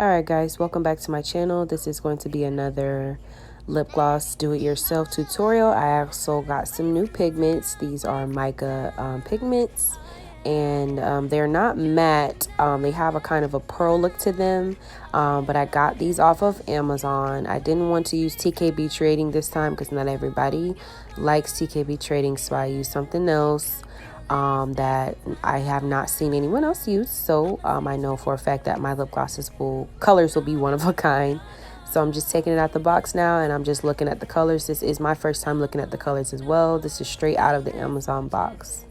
Alright guys, welcome back to my channel. This is going to be another lip gloss do-it-yourself tutorial. I also got some new pigments. These are Mica pigments, and they're not matte. They have a kind of a pearl look to them, but I got these off of Amazon. I didn't want to use TKB Trading this time because not everybody likes TKB Trading, so I used something else that I have not seen anyone else use. So I know for a fact that my lip glosses colors will be one of a kind. So I'm just taking it out the box now, and I'm just looking at the colors. This is my first time looking at the colors as well. This is straight out of the Amazon box.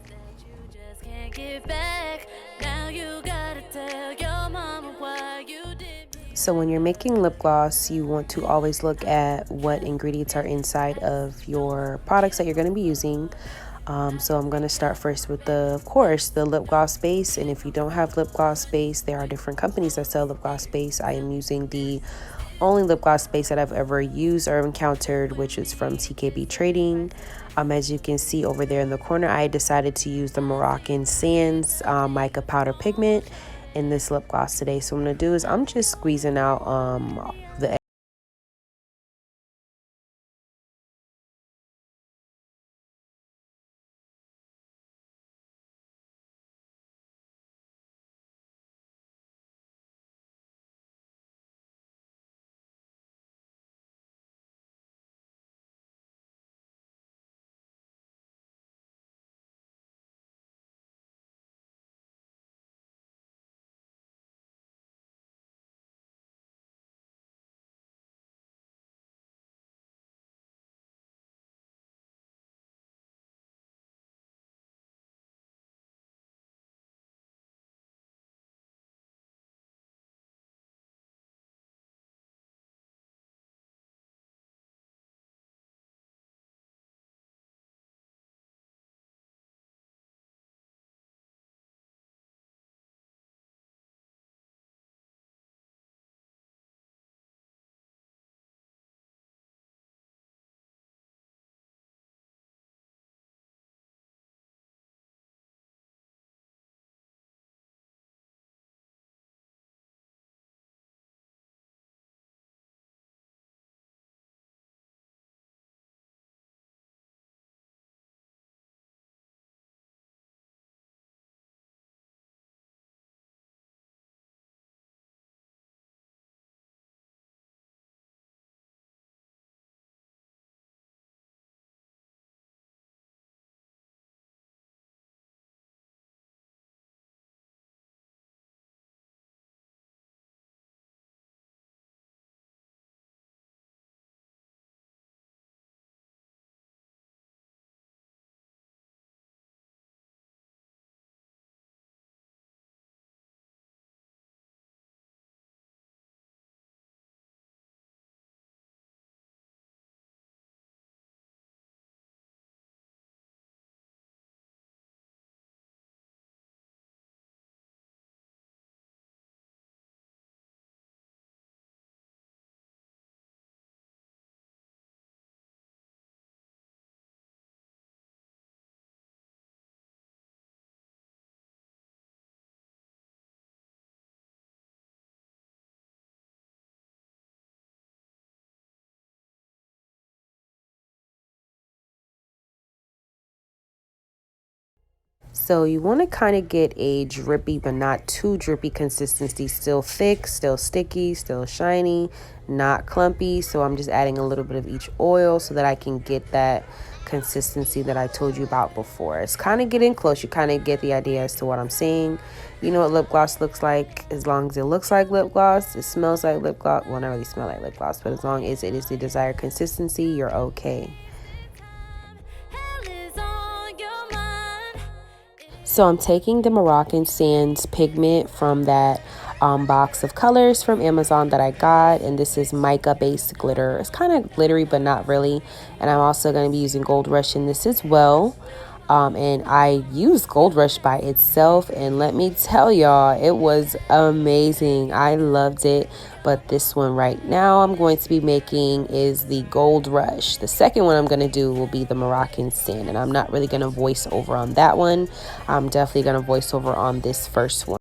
So when you're making lip gloss, you want to always look at what ingredients are inside of your products that you're going to be using. So I'm going to start first with of course, the lip gloss base. And if you don't have lip gloss base, there are different companies that sell lip gloss base. I am using the only lip gloss base that I've ever used or encountered, which is from TKB Trading. As you can see over there in the corner, I decided to use the Moroccan Sands Mica powder pigment in this lip gloss today. So what I'm going to do is I'm just squeezing out the So you want to kind of get a drippy but not too drippy consistency. Still thick, still sticky, still shiny, not clumpy. So I'm just adding a little bit of each oil so that I can get that consistency that I told you about before. It's kind of getting close. You kind of get the idea as to what I'm saying. You know what lip gloss looks like. As long as it looks like lip gloss, it smells like lip gloss. Well, not really smell like lip gloss, but as long as it is the desired consistency, you're okay. So I'm taking the Moroccan Sands pigment from that box of colors from Amazon that I got, and this is Mica base glitter. It's kind of glittery but not really, and I'm also going to be using Gold Rush in this as well. And I used Gold Rush by itself, and let me tell y'all, it was amazing. I loved it. But this one right now I'm going to be making is the Gold Rush. The second one I'm going to do will be the Moroccan Sand, and I'm not really going to voice over on that one. I'm definitely going to voice over on this first one.